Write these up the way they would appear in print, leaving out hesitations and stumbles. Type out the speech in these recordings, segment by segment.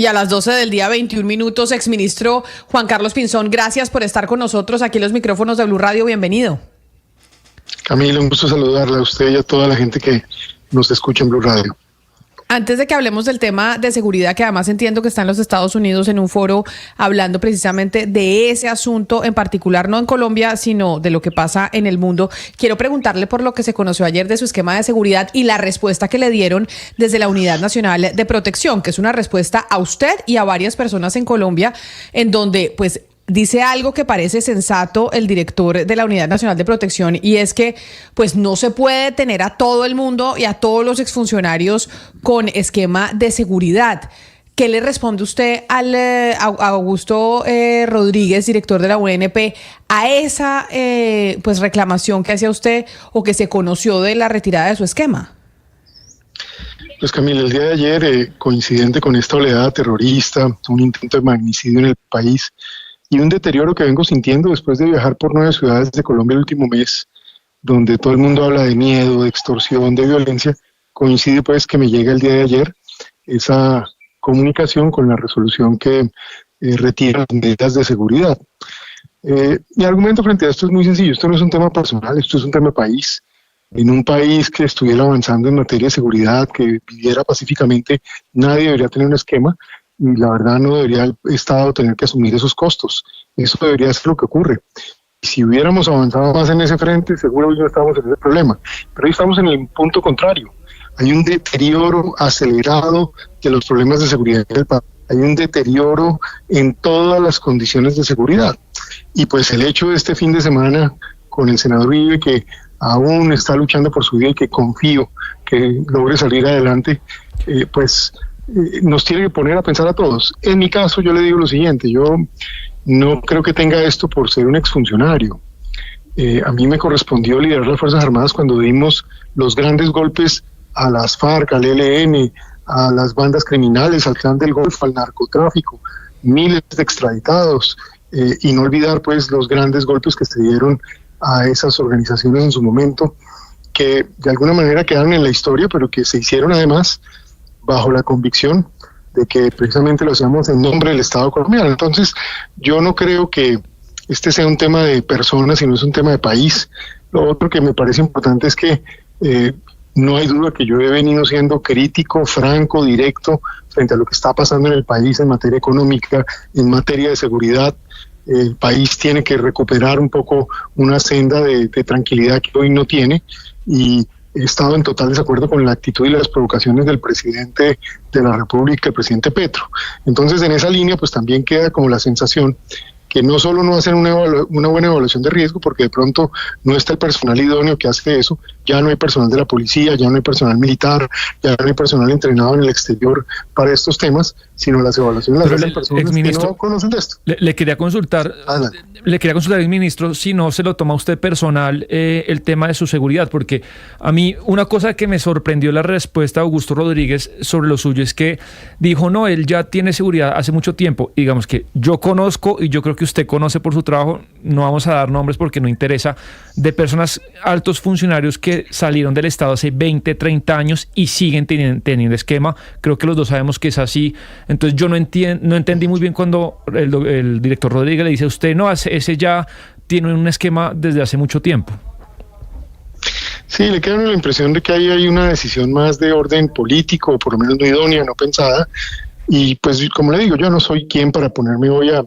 Y a las 12 del día, 21 minutos, exministro Juan Carlos Pinzón, gracias por estar con nosotros aquí en los micrófonos de Blue Radio. Bienvenido. Camila, un gusto saludarla a usted y a toda la gente que nos escucha en Blue Radio. Antes de que hablemos del tema de seguridad, que además entiendo que está en los Estados Unidos en un foro hablando precisamente de ese asunto en particular, no en Colombia, sino de lo que pasa en el mundo, quiero preguntarle por lo que se conoció ayer de su esquema de seguridad y la respuesta que le dieron desde la Unidad Nacional de Protección, que es una respuesta a usted y a varias personas en Colombia, en donde pues dice algo que parece sensato el director de la Unidad Nacional de Protección, y es que pues no se puede tener a todo el mundo y a todos los exfuncionarios con esquema de seguridad. ¿Qué le responde usted a Augusto Rodríguez, director de la UNP, a esa pues reclamación que hacía usted o que se conoció de la retirada de su esquema? Pues Camila, el día de ayer, coincidente con esta oleada terrorista, un intento de magnicidio en el país, y un deterioro que vengo sintiendo después de viajar por 9 ciudades de Colombia el último mes, donde todo el mundo habla de miedo, de extorsión, de violencia, coincide pues que me llega el día de ayer esa comunicación con la resolución que retira las medidas de seguridad. Mi argumento frente a esto es muy sencillo. Esto no es un tema personal, esto es un tema de país. En un país que estuviera avanzando en materia de seguridad, que viviera pacíficamente, nadie debería tener un esquema. Y la verdad no debería el Estado tener que asumir esos costos. Eso debería ser lo que ocurre. Si hubiéramos avanzado más en ese frente, seguro hoy no estamos en ese problema. Pero hoy estamos en el punto contrario. Hay un deterioro acelerado de los problemas de seguridad del país. Hay un deterioro en todas las condiciones de seguridad. Y pues el hecho de este fin de semana con el senador Uribe, que aún está luchando por su vida y que confío que logre salir adelante, nos tiene que poner a pensar a todos. En mi caso, yo le digo lo siguiente: yo no creo que tenga esto por ser un exfuncionario. A mí me correspondió liderar las Fuerzas Armadas cuando dimos los grandes golpes a las FARC, al ELN, a las bandas criminales, al Clan del Golfo, al narcotráfico, miles de extraditados, y no olvidar pues los grandes golpes que se dieron a esas organizaciones en su momento, que de alguna manera quedaron en la historia, pero que se hicieron además bajo la convicción de que precisamente lo hacíamos en nombre del Estado colombiano. Entonces, yo no creo que este sea un tema de personas, sino es un tema de país. Lo otro que me parece importante es que no hay duda que yo he venido siendo crítico, franco, directo frente a lo que está pasando en el país en materia económica, en materia de seguridad. El país tiene que recuperar un poco una senda de tranquilidad que hoy no tiene, y he estado en total desacuerdo con la actitud y las provocaciones del presidente de la República, el presidente Petro. Entonces, en esa línea, pues también queda como la sensación que no solo no hacen una buena evaluación de riesgo, porque de pronto no está el personal idóneo que hace eso, ya no hay personal de la policía, ya no hay personal militar, ya no hay personal entrenado en el exterior para estos temas, sino las evaluaciones las hacen personas que no conocen de esto. Le quería consultar, exministro, si no se lo toma usted personal el tema de su seguridad, porque a mí una cosa que me sorprendió la respuesta de Augusto Rodríguez sobre lo suyo es que dijo, no, él ya tiene seguridad hace mucho tiempo. Y digamos que yo conozco, y yo creo que usted conoce por su trabajo, no vamos a dar nombres porque no interesa, de personas, altos funcionarios que salieron del Estado hace 20, 30 años y siguen teniendo esquema. Creo que los dos sabemos que es así. Entonces yo no entendí muy bien cuando el director Rodríguez le dice a usted, no, ese ya tiene un esquema desde hace mucho tiempo. Sí, le queda la impresión de que ahí hay una decisión más de orden político, o por lo menos no idónea, no pensada. Y pues, como le digo, yo no soy quien para ponerme hoy a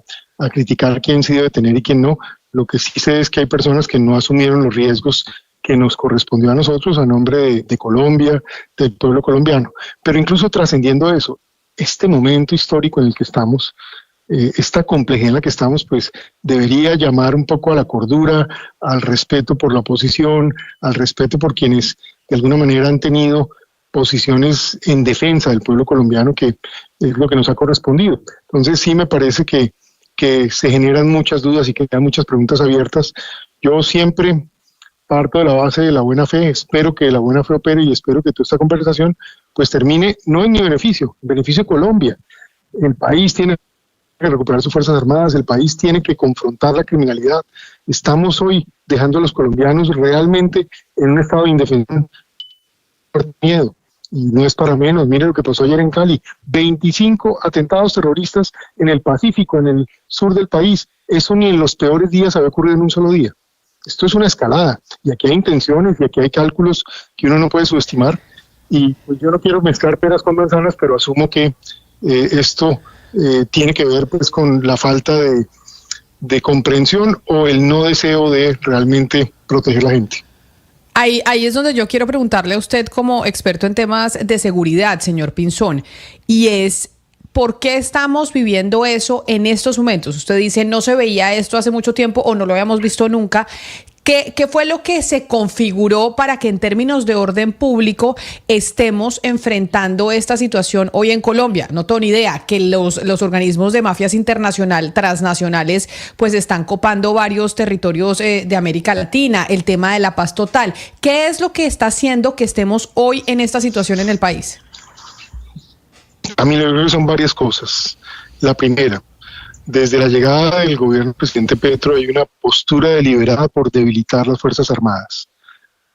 criticar quién sí debe tener y quién no. Lo que sí sé es que hay personas que no asumieron los riesgos que nos correspondió a nosotros a nombre de Colombia, del pueblo colombiano. Pero incluso trascendiendo eso, este momento histórico en el que estamos, esta complejidad en la que estamos, pues debería llamar un poco a la cordura, al respeto por la oposición, al respeto por quienes de alguna manera han tenido posiciones en defensa del pueblo colombiano, que es lo que nos ha correspondido. Entonces sí me parece que se generan muchas dudas y que quedan muchas preguntas abiertas. Yo siempre parto de la base de la buena fe, espero que la buena fe opere y espero que toda esta conversación pues termine no en mi beneficio, en beneficio de Colombia. El país tiene que recuperar sus Fuerzas Armadas, el país tiene que confrontar la criminalidad. Estamos hoy dejando a los colombianos realmente en un estado de indefensión por miedo. Y no es para menos, mire lo que pasó ayer en Cali, 25 atentados terroristas en el Pacífico, en el sur del país. Eso ni en los peores días había ocurrido en un solo día. Esto es una escalada, y aquí hay intenciones, y aquí hay cálculos que uno no puede subestimar. Y pues yo no quiero mezclar peras con manzanas, pero asumo que esto tiene que ver pues con la falta de comprensión o el no deseo de realmente proteger a la gente. Ahí es donde yo quiero preguntarle a usted como experto en temas de seguridad, señor Pinzón, y es ¿por qué estamos viviendo eso en estos momentos? Usted dice no se veía esto hace mucho tiempo o no lo habíamos visto nunca. ¿Qué fue lo que se configuró para que en términos de orden público estemos enfrentando esta situación hoy en Colombia? No tengo ni idea, que los organismos de mafias transnacionales pues están copando varios territorios de América Latina, el tema de la paz total. ¿Qué es lo que está haciendo que estemos hoy en esta situación en el país? A mí son varias cosas. La primera, desde la llegada del gobierno del presidente Petro hay una postura deliberada por debilitar las Fuerzas Armadas.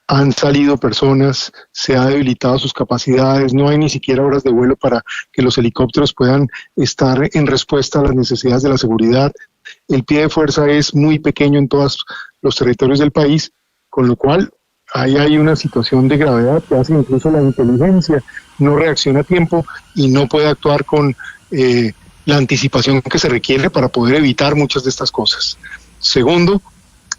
Han salido personas, se ha debilitado sus capacidades, no hay ni siquiera horas de vuelo para que los helicópteros puedan estar en respuesta a las necesidades de la seguridad. El pie de fuerza es muy pequeño en todos los territorios del país, con lo cual ahí hay una situación de gravedad que hace incluso la inteligencia no reacciona a tiempo y no puede actuar con la anticipación que se requiere para poder evitar muchas de estas cosas. Segundo,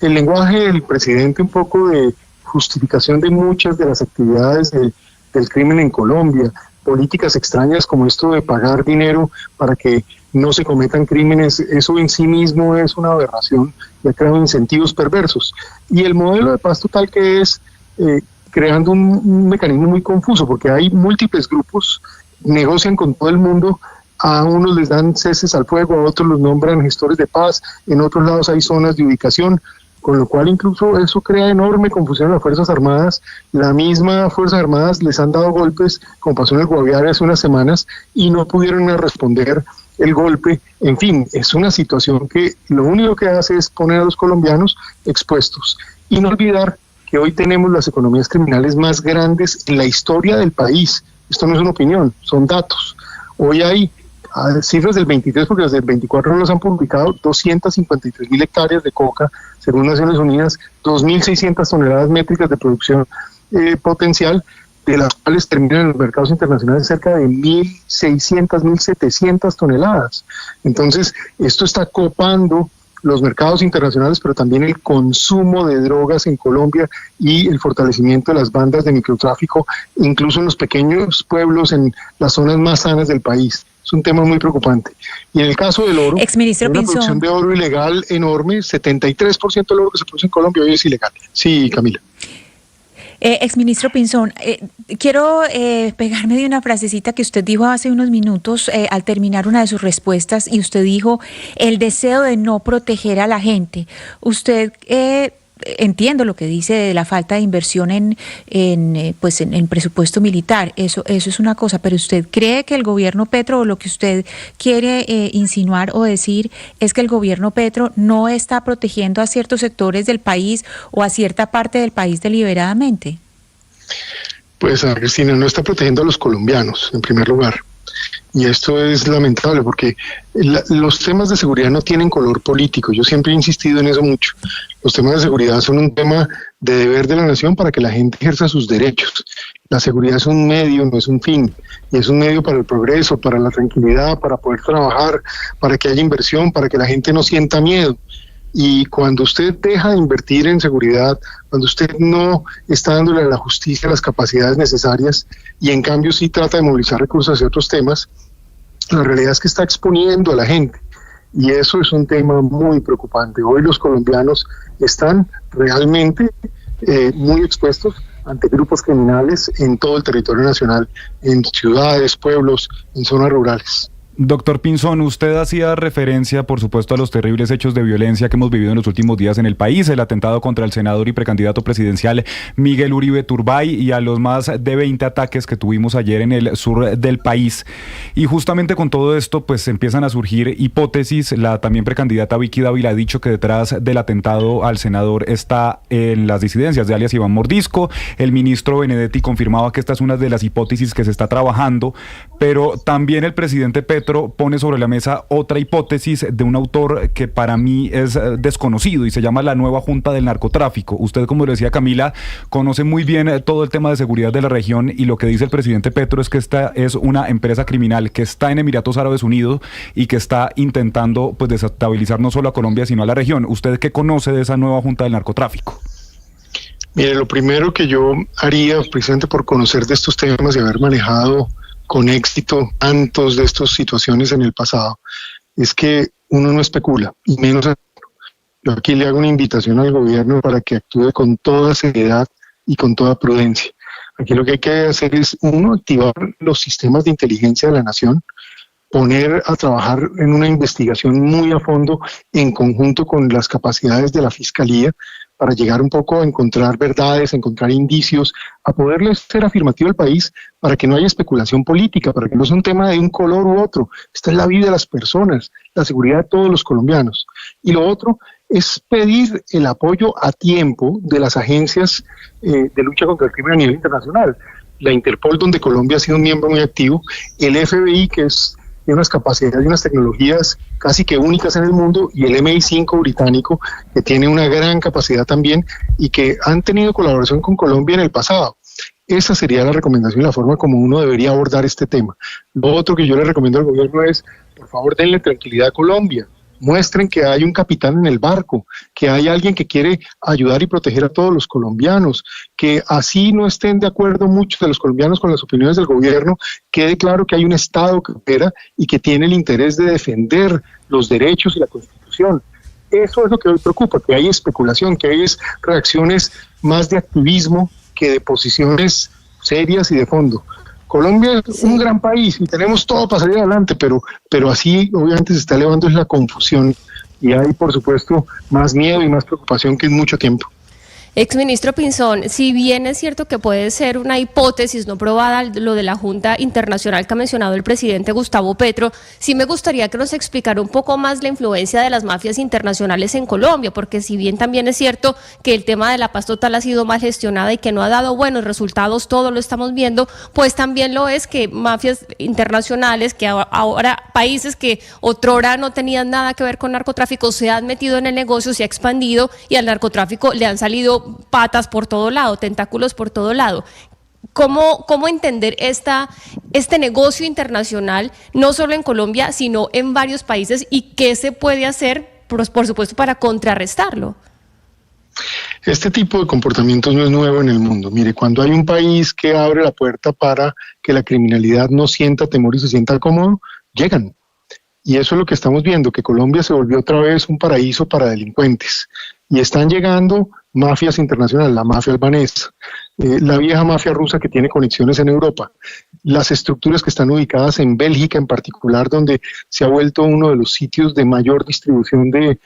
el lenguaje del presidente un poco de justificación de muchas de las actividades del crimen en Colombia, políticas extrañas como esto de pagar dinero para que no se cometan crímenes, eso en sí mismo es una aberración y ha creado incentivos perversos. Y el modelo de paz total que es creando un mecanismo muy confuso, porque hay múltiples grupos, negocian con todo el mundo. A unos les dan ceses al fuego, a otros los nombran gestores de paz, en otros lados hay zonas de ubicación, con lo cual incluso eso crea enorme confusión en las Fuerzas Armadas. La misma Fuerzas Armadas les han dado golpes, como pasó en el Guaviare hace unas semanas, y no pudieron responder el golpe. En fin, es una situación que lo único que hace es poner a los colombianos expuestos. Y no olvidar que hoy tenemos las economías criminales más grandes en la historia del país. Esto no es una opinión, son datos. Hoy hay cifras del 23, porque las del 24 no las han publicado, 253.000 hectáreas de coca, según Naciones Unidas, 2.600 toneladas métricas de producción potencial, de las cuales terminan en los mercados internacionales cerca de 1.600, 1.700 toneladas. Entonces, esto está copando los mercados internacionales, pero también el consumo de drogas en Colombia y el fortalecimiento de las bandas de microtráfico, incluso en los pequeños pueblos, en las zonas más sanas del país. Es un tema muy preocupante. Y en el caso del oro, Exministro hay una Pinzón, producción de oro ilegal enorme, 73% del oro que se produce en Colombia hoy es ilegal. Sí, Camila. Exministro Pinzón, quiero pegarme de una frasecita que usted dijo hace unos minutos al terminar una de sus respuestas, y usted dijo el deseo de no proteger a la gente. Usted entiendo lo que dice de la falta de inversión en presupuesto militar, eso es una cosa, pero ¿usted cree que el gobierno Petro, o lo que usted quiere insinuar o decir es que el gobierno Petro no está protegiendo a ciertos sectores del país o a cierta parte del país deliberadamente? Pues, Cristina, no está protegiendo a los colombianos, en primer lugar. Y esto es lamentable porque los temas de seguridad no tienen color político. Yo siempre he insistido en eso mucho. Los temas de seguridad son un tema de deber de la nación para que la gente ejerza sus derechos. La seguridad es un medio, no es un fin. Y es un medio para el progreso, para la tranquilidad, para poder trabajar, para que haya inversión, para que la gente no sienta miedo. Y cuando usted deja de invertir en seguridad, cuando usted no está dándole a la justicia las capacidades necesarias y en cambio sí trata de movilizar recursos hacia otros temas, la realidad es que está exponiendo a la gente. Y eso es un tema muy preocupante. Hoy los colombianos están realmente muy expuestos ante grupos criminales en todo el territorio nacional, en ciudades, pueblos, en zonas rurales. Doctor Pinzón, usted hacía referencia, por supuesto, a los terribles hechos de violencia que hemos vivido en los últimos días en el país, el atentado contra el senador y precandidato presidencial Miguel Uribe Turbay y a los más de 20 ataques que tuvimos ayer en el sur del país. Y justamente con todo esto, pues empiezan a surgir hipótesis. La también precandidata Vicky Dávila ha dicho que detrás del atentado al senador está en las disidencias de alias Iván Mordisco. El ministro Benedetti confirmaba que esta es una de las hipótesis que se está trabajando, pero también el presidente Petro pone sobre la mesa otra hipótesis de un autor que para mí es desconocido y se llama la nueva Junta del Narcotráfico. Usted, como lo decía Camila, conoce muy bien todo el tema de seguridad de la región y lo que dice el presidente Petro es que esta es una empresa criminal que está en Emiratos Árabes Unidos y que está intentando pues desestabilizar no solo a Colombia sino a la región. ¿Usted qué conoce de esa nueva Junta del Narcotráfico? Mire, lo primero que yo haría, precisamente por conocer de estos temas y haber manejado con éxito tantos de estas situaciones en el pasado, es que uno no especula, y menos. Yo aquí le hago una invitación al gobierno para que actúe con toda seriedad y con toda prudencia. Aquí lo que hay que hacer es, uno, activar los sistemas de inteligencia de la nación, poner a trabajar en una investigación muy a fondo en conjunto con las capacidades de la Fiscalía para llegar un poco a encontrar verdades, a encontrar indicios, a poderle ser afirmativo al país para que no haya especulación política, para que no sea un tema de un color u otro. Esta es la vida de las personas, la seguridad de todos los colombianos. Y lo otro es pedir el apoyo a tiempo de las agencias de lucha contra el crimen a nivel internacional. La Interpol, donde Colombia ha sido un miembro muy activo, el FBI, que tiene unas capacidades y unas tecnologías casi que únicas en el mundo, y el MI5 británico, que tiene una gran capacidad también y que han tenido colaboración con Colombia en el pasado. Esa sería la recomendación y la forma como uno debería abordar este tema. Lo otro que yo le recomiendo al gobierno es, por favor, denle tranquilidad a Colombia. Muestren que hay un capitán en el barco, que hay alguien que quiere ayudar y proteger a todos los colombianos, que así no estén de acuerdo muchos de los colombianos con las opiniones del gobierno, quede claro que hay un Estado que opera y que tiene el interés de defender los derechos y la Constitución. Eso es lo que hoy preocupa, que hay especulación, que hay reacciones más de activismo que de posiciones serias y de fondo. Colombia es un gran país y tenemos todo para salir adelante, pero así obviamente se está elevando la confusión y hay, por supuesto, más miedo y más preocupación que en mucho tiempo. Exministro Pinzón, si bien es cierto que puede ser una hipótesis no probada lo de la Junta Internacional que ha mencionado el presidente Gustavo Petro, sí me gustaría que nos explicara un poco más la influencia de las mafias internacionales en Colombia, porque si bien también es cierto que el tema de la paz total ha sido mal gestionada y que no ha dado buenos resultados, todo lo estamos viendo, pues también lo es que mafias internacionales, que ahora países que otrora no tenían nada que ver con narcotráfico, se han metido en el negocio, se ha expandido y al narcotráfico le han salido patas por todo lado, tentáculos por todo lado. ¿Cómo entender este negocio internacional, no solo en Colombia, sino en varios países, y qué se puede hacer, por supuesto, para contrarrestarlo? Este tipo de comportamientos no es nuevo en el mundo. Mire, cuando hay un país que abre la puerta para que la criminalidad no sienta temor y se sienta cómodo, llegan. Y eso es lo que estamos viendo, que Colombia se volvió otra vez un paraíso para delincuentes. Y están llegando mafias internacionales, la mafia albanesa, la vieja mafia rusa que tiene conexiones en Europa, las estructuras que están ubicadas en Bélgica en particular, donde se ha vuelto uno de los sitios de mayor distribución de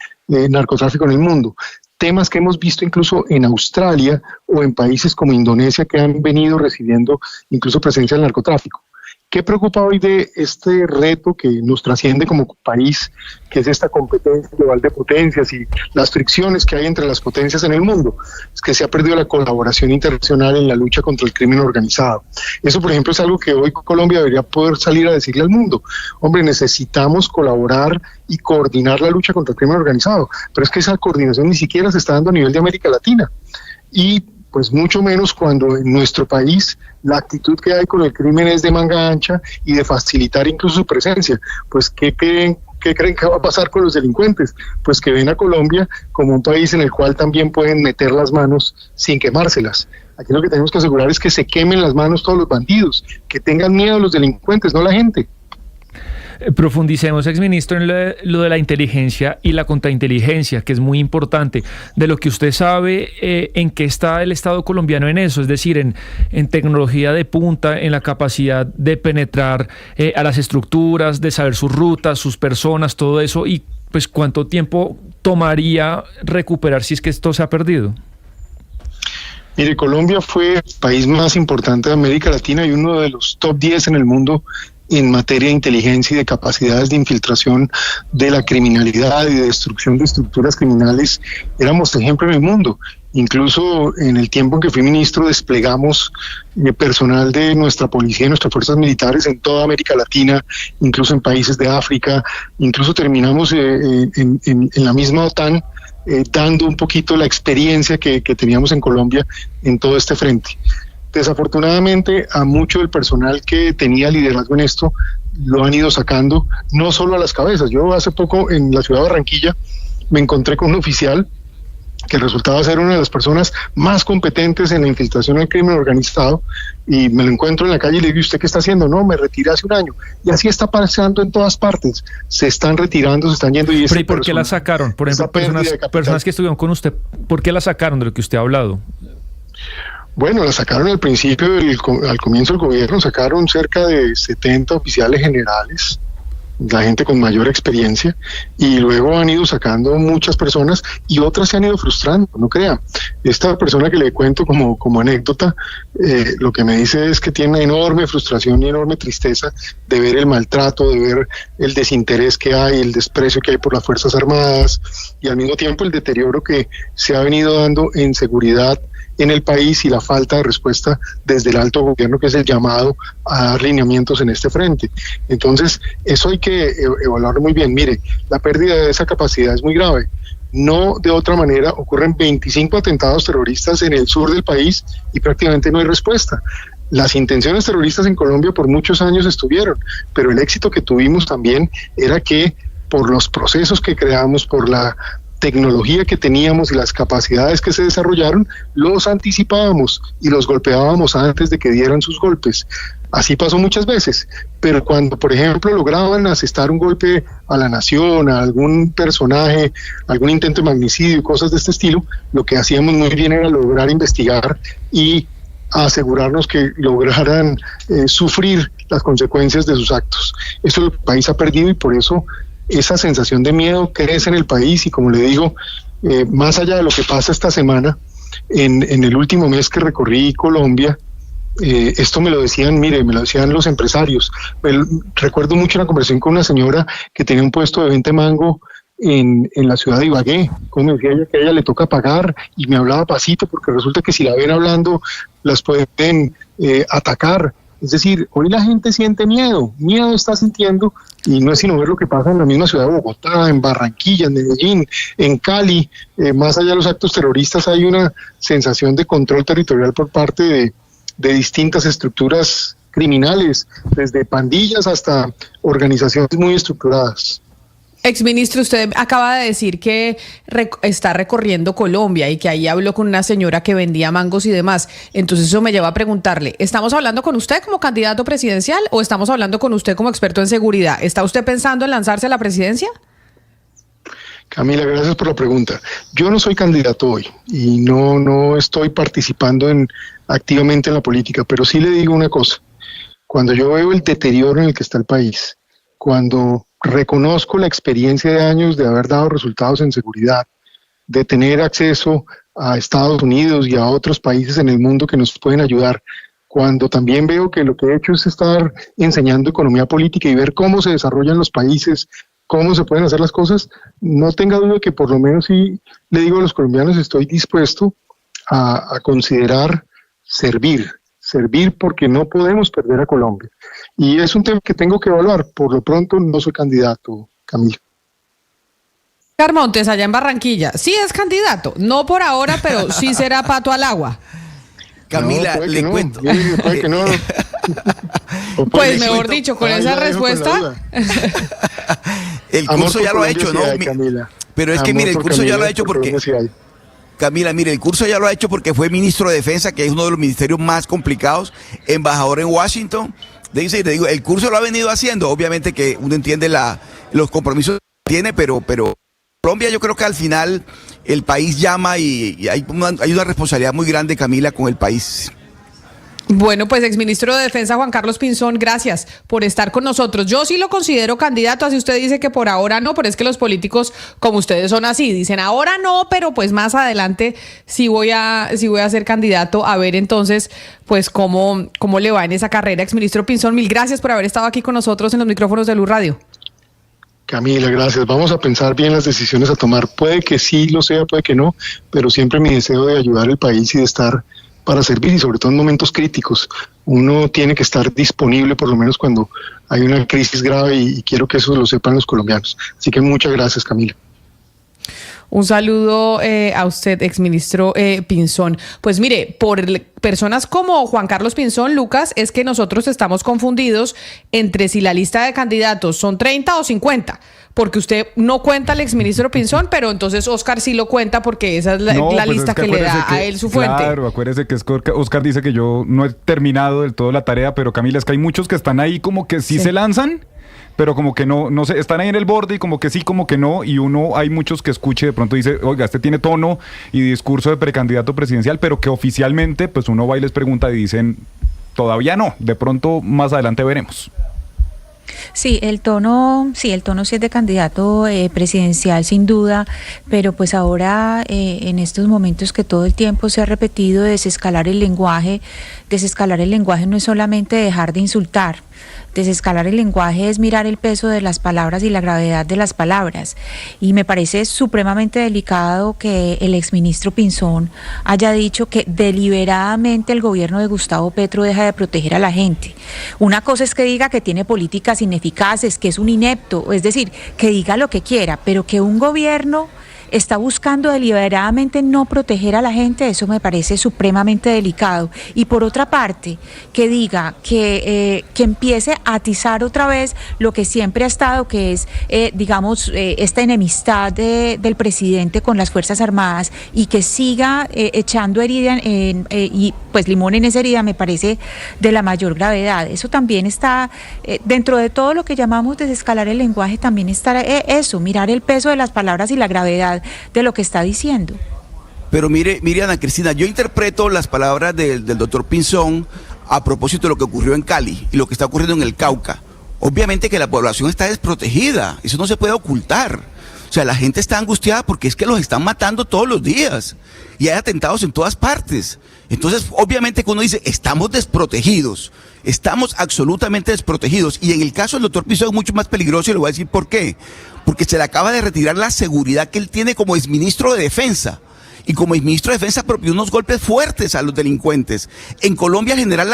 narcotráfico en el mundo. Temas que hemos visto incluso en Australia o en países como Indonesia, que han venido recibiendo incluso presencia del narcotráfico. ¿Qué preocupa hoy de este reto que nos trasciende como país, que es esta competencia global de potencias y las fricciones que hay entre las potencias en el mundo? Es que se ha perdido la colaboración internacional en la lucha contra el crimen organizado. Eso, por ejemplo, es algo que hoy Colombia debería poder salir a decirle al mundo. Hombre, necesitamos colaborar y coordinar la lucha contra el crimen organizado, pero es que esa coordinación ni siquiera se está dando a nivel de América Latina. Y pues mucho menos cuando en nuestro país la actitud que hay con el crimen es de manga ancha y de facilitar incluso su presencia. Pues ¿qué creen que va a pasar con los delincuentes? Pues que ven a Colombia como un país en el cual también pueden meter las manos sin quemárselas. Aquí lo que tenemos que asegurar es que se quemen las manos todos los bandidos, que tengan miedo los delincuentes, no la gente. Profundicemos, exministro, en lo de la inteligencia y la contrainteligencia, que es muy importante. De lo que usted sabe, ¿en qué está el Estado colombiano en eso? Es decir, en tecnología de punta, en la capacidad de penetrar a las estructuras, de saber sus rutas, sus personas, todo eso, y pues cuánto tiempo tomaría recuperar si es que esto se ha perdido. Mire, Colombia fue el país más importante de América Latina y uno de los top 10 en el mundo en materia de inteligencia y de capacidades de infiltración de la criminalidad y de destrucción de estructuras criminales. Éramos ejemplo en el mundo. Incluso en el tiempo en que fui ministro desplegamos personal de nuestra policía y nuestras fuerzas militares en toda América Latina, incluso en países de África. Incluso terminamos en la misma OTAN, dando un poquito la experiencia que teníamos en Colombia en todo este frente. Desafortunadamente, a mucho del personal que tenía liderazgo en esto lo han ido sacando, no solo a las cabezas. Yo hace poco en la ciudad de Barranquilla me encontré con un oficial que resultaba ser una de las personas más competentes en la infiltración del crimen organizado, y me lo encuentro en la calle y le digo, ¿usted qué está haciendo? No, me retiré hace un año. Y así está pasando en todas partes. Se están retirando, se están yendo. Pero ¿y por qué la sacaron? Por ejemplo, personas que estuvieron con usted, ¿por qué la sacaron de lo que usted ha hablado? Bueno, la sacaron al principio, al comienzo del gobierno, sacaron cerca de 70 oficiales generales, la gente con mayor experiencia, y luego han ido sacando muchas personas y otras se han ido frustrando, no crea. Esta persona que le cuento como anécdota, lo que me dice es que tiene una enorme frustración y enorme tristeza de ver el maltrato, de ver el desinterés que hay, el desprecio que hay por las Fuerzas Armadas, y al mismo tiempo el deterioro que se ha venido dando en seguridad en el país y la falta de respuesta desde el alto gobierno, que es el llamado a dar lineamientos en este frente. Entonces, eso hay que evaluarlo muy bien. Mire, la pérdida de esa capacidad es muy grave. No de otra manera, ocurren 25 atentados terroristas en el sur del país y prácticamente no hay respuesta. Las intenciones terroristas en Colombia por muchos años estuvieron, pero el éxito que tuvimos también era que por los procesos que creamos, por la tecnología que teníamos y las capacidades que se desarrollaron, los anticipábamos y los golpeábamos antes de que dieran sus golpes. Así pasó muchas veces, pero cuando, por ejemplo, lograban asestar un golpe a la nación, a algún personaje, algún intento de magnicidio, cosas de este estilo, lo que hacíamos muy bien era lograr investigar y asegurarnos que lograran sufrir las consecuencias de sus actos. Esto es lo que el país ha perdido, y por eso esa sensación de miedo crece en el país. Y como le digo, más allá de lo que pasa esta semana, en el último mes que recorrí Colombia, esto me lo decían, mire, me lo decían los empresarios. Recuerdo mucho una conversación con una señora que tenía un puesto de venta de mango en la ciudad de Ibagué. Como me decía ella que a ella le toca pagar, y me hablaba pasito porque resulta que si la ven hablando las pueden atacar. Es decir, hoy la gente siente miedo está sintiendo, y no es sino ver lo que pasa en la misma ciudad de Bogotá, en Barranquilla, en Medellín, en Cali. Más allá de los actos terroristas hay una sensación de control territorial por parte de distintas estructuras criminales, desde pandillas hasta organizaciones muy estructuradas. Exministro, usted acaba de decir que está recorriendo Colombia y que ahí habló con una señora que vendía mangos y demás. Entonces eso me lleva a preguntarle, ¿estamos hablando con usted como candidato presidencial o estamos hablando con usted como experto en seguridad? ¿Está usted pensando en lanzarse a la presidencia? Camila, gracias por la pregunta. Yo no soy candidato hoy y no estoy participando activamente en la política, pero sí le digo una cosa. Cuando yo veo el deterioro en el que está el país, cuando reconozco la experiencia de años de haber dado resultados en seguridad, de tener acceso a Estados Unidos y a otros países en el mundo que nos pueden ayudar, cuando también veo que lo que he hecho es estar enseñando economía política y ver cómo se desarrollan los países, cómo se pueden hacer las cosas, no tenga duda que por lo menos sí le digo a los colombianos, estoy dispuesto a considerar servir porque no podemos perder a Colombia. Y es un tema que tengo que evaluar. Por lo pronto no soy candidato, Camila. Carmontes, allá en Barranquilla, sí es candidato, no por ahora, pero sí será pato al agua. Camila, no, le cuento. Puede que no. Pues mejor dicho, con esa respuesta. El curso ya lo ha hecho, ¿no? Pero es que mire, el curso ya lo ha hecho porque... Camila, mire, el curso ya lo ha hecho porque fue ministro de Defensa, que es uno de los ministerios más complicados, embajador en Washington, Dice, te digo, el curso lo ha venido haciendo, obviamente que uno entiende los compromisos que tiene, pero Colombia, yo creo que al final el país llama y hay una responsabilidad muy grande, Camila, con el país. Bueno, pues exministro de Defensa Juan Carlos Pinzón, gracias por estar con nosotros. Yo sí lo considero candidato, así usted dice que por ahora no, pero es que los políticos como ustedes son así, dicen ahora no, pero pues más adelante sí voy a ser candidato. A ver entonces pues cómo le va en esa carrera. Exministro Pinzón, mil gracias por haber estado aquí con nosotros en los micrófonos de Blue Radio. Camila, gracias. Vamos a pensar bien las decisiones a tomar. Puede que sí lo sea, puede que no, pero siempre mi deseo de ayudar al país y de estar para servir, y sobre todo en momentos críticos. Uno tiene que estar disponible por lo menos cuando hay una crisis grave, y quiero que eso lo sepan los colombianos. Así que muchas gracias, Camila. Un saludo a usted, exministro Pinzón. Pues mire, por personas como Juan Carlos Pinzón, Lucas, es que nosotros estamos confundidos entre si la lista de candidatos son 30 o 50, porque usted no cuenta al exministro Pinzón, pero entonces Oscar sí lo cuenta porque esa es la lista que le da a él su fuente. Claro, acuérdese que Oscar dice que yo no he terminado del todo la tarea, pero Camila, es que hay muchos que están ahí como que sí se lanzan, pero como que no sé, están ahí en el borde y como que sí, como que no, y hay muchos que escuche, de pronto dice, oiga, este tiene tono y discurso de precandidato presidencial, pero que oficialmente pues uno va y les pregunta y dicen, todavía no, de pronto más adelante veremos. Sí, el tono sí es de candidato presidencial sin duda, pero pues ahora en estos momentos que todo el tiempo se ha repetido desescalar el lenguaje no es solamente dejar de insultar. Desescalar el lenguaje es mirar el peso de las palabras y la gravedad de las palabras. Y me parece supremamente delicado que el exministro Pinzón haya dicho que deliberadamente el gobierno de Gustavo Petro deja de proteger a la gente. Una cosa es que diga que tiene políticas ineficaces, que es un inepto, es decir, que diga lo que quiera, pero que un gobierno está buscando deliberadamente no proteger a la gente, eso me parece supremamente delicado. Y por otra parte, que diga que empiece a atizar otra vez lo que siempre ha estado, que es, esta enemistad del presidente con las Fuerzas Armadas, y que siga echando herida y pues limón en esa herida, me parece de la mayor gravedad. Eso también está, dentro de todo lo que llamamos desescalar el lenguaje, también está eso, mirar el peso de las palabras y la gravedad de lo que está diciendo. Pero mire, Ana Cristina, yo interpreto las palabras del doctor Pinzón a propósito de lo que ocurrió en Cali y lo que está ocurriendo en el Cauca. Obviamente que la población está desprotegida, eso no se puede ocultar. O sea, la gente está angustiada porque es que los están matando todos los días y hay atentados en todas partes. Entonces, obviamente que uno dice, estamos desprotegidos, estamos absolutamente desprotegidos. Y en el caso del doctor Pinzón es mucho más peligroso, y le voy a decir por qué. Porque se le acaba de retirar la seguridad que él tiene como exministro de Defensa. Y como exministro de Defensa propio unos golpes fuertes a los delincuentes. En Colombia, el general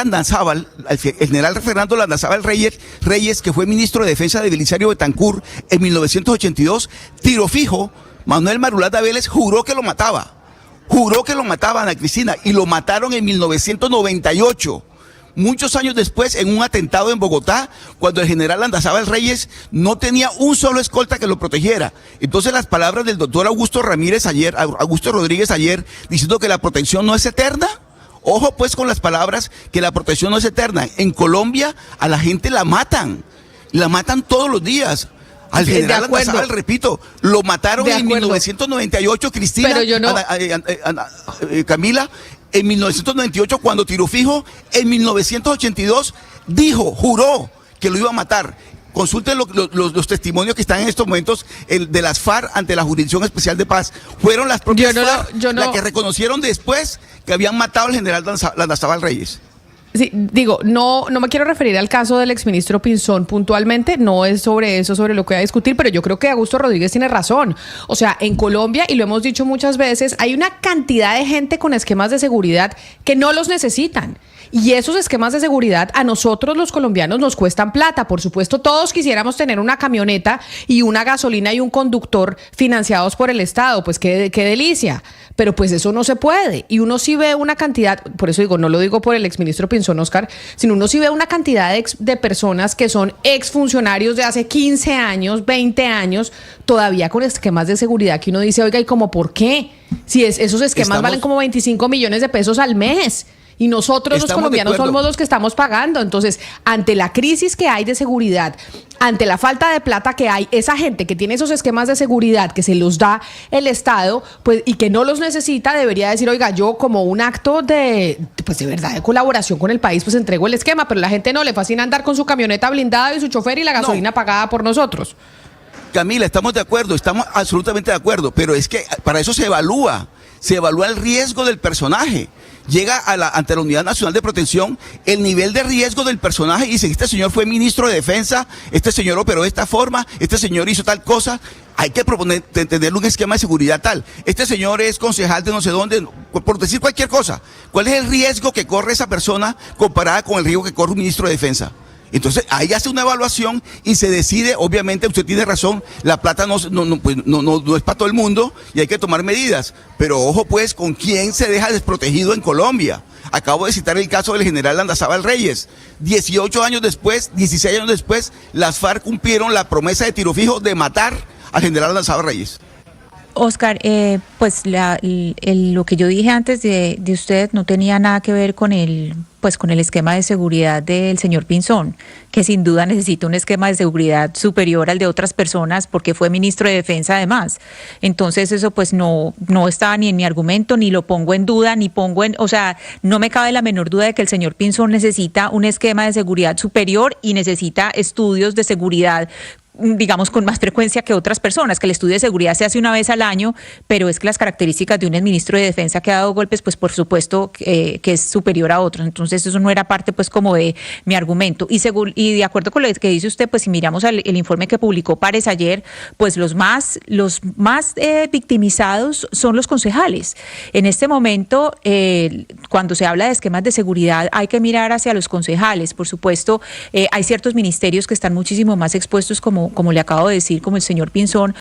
Fernando Landazábal Reyes, que fue ministro de Defensa de Belisario Betancur en 1982, tiro fijo, Manuel Marulanda Vélez juró que lo mataba. Juró que lo mataba, Ana Cristina, y lo mataron en 1998. Muchos años después, en un atentado en Bogotá, cuando el general Landazábal Reyes no tenía un solo escolta que lo protegiera. Entonces las palabras del doctor Augusto Rodríguez ayer, diciendo que la protección no es eterna. Ojo pues con las palabras, que la protección no es eterna. En Colombia a la gente la matan todos los días. Al general Landazábal, repito, lo mataron en 1998, Cristina, pero yo no... Camila, en 1998 cuando tiró fijo, en 1982 juró que lo iba a matar. Consulten los testimonios que están en estos momentos de las FARC ante la Jurisdicción Especial de Paz. Fueron las propias FARC las que reconocieron después que habían matado al general Landazábal Reyes. Sí, digo, no me quiero referir al caso del exministro Pinzón puntualmente, no es sobre eso, sobre lo que voy a discutir, pero yo creo que Augusto Rodríguez tiene razón. O sea, en Colombia, y lo hemos dicho muchas veces, hay una cantidad de gente con esquemas de seguridad que no los necesitan. Y esos esquemas de seguridad a nosotros los colombianos nos cuestan plata. Por supuesto, todos quisiéramos tener una camioneta y una gasolina y un conductor financiados por el Estado. Pues qué delicia. Pero pues eso no se puede. Y uno sí ve una cantidad, por eso digo, no lo digo por el exministro Pinzón, Oscar, sino uno sí ve una cantidad de personas que son exfuncionarios de hace 15 años, 20 años, todavía con esquemas de seguridad que uno dice, oiga, ¿y cómo por qué? Si esos esquemas valen como 25 millones de pesos al mes. y nosotros los Estamos de colombianos acuerdo. somos los que estamos pagando. Entonces, ante la crisis que hay de seguridad, ante la falta de plata que hay, esa gente que tiene esos esquemas de seguridad que se los da el Estado, pues, y que no los necesita, debería decir, oiga, yo como un acto de verdad de colaboración con el país, pues entrego el esquema, pero la gente no, le fascina andar con su camioneta blindada y su chofer y la gasolina pagada por nosotros. Camila, estamos de acuerdo, estamos absolutamente de acuerdo, pero es que para eso se evalúa el riesgo del personaje. Llega ante la Unidad Nacional de Protección el nivel de riesgo del personaje y dice, este señor fue ministro de Defensa, este señor operó de esta forma, este señor hizo tal cosa. Hay que proponer, tener un esquema de seguridad tal. Este señor es concejal de no sé dónde, por decir cualquier cosa. ¿Cuál es el riesgo que corre esa persona comparada con el riesgo que corre un ministro de Defensa? Entonces, ahí hace una evaluación y se decide, obviamente, usted tiene razón, la plata no es para todo el mundo y hay que tomar medidas. Pero ojo, pues, ¿con quién se deja desprotegido en Colombia? Acabo de citar el caso del general Landazábal Reyes. 18 años después, 16 años después, las FARC cumplieron la promesa de tiro fijo de matar al general Landazábal Reyes. Oscar, pues lo que yo dije antes de usted no tenía nada que ver con el esquema de seguridad del señor Pinzón, que sin duda necesita un esquema de seguridad superior al de otras personas porque fue ministro de Defensa además. Entonces eso pues no estaba ni en mi argumento, ni lo pongo en duda, o sea, no me cabe la menor duda de que el señor Pinzón necesita un esquema de seguridad superior y necesita estudios de seguridad, digamos, con más frecuencia que otras personas, que el estudio de seguridad se hace una vez al año, pero es que las características de un exministro de Defensa que ha dado golpes, pues por supuesto que es superior a otros. Entonces eso no era parte pues como de mi argumento. Y de acuerdo con lo que dice usted, pues si miramos el informe que publicó Pares ayer, pues los más victimizados son los concejales. En este momento, cuando se habla de esquemas de seguridad, hay que mirar hacia los concejales. Por supuesto, hay ciertos ministerios que están muchísimo más expuestos como le acabo de decir, como el señor Pinzón,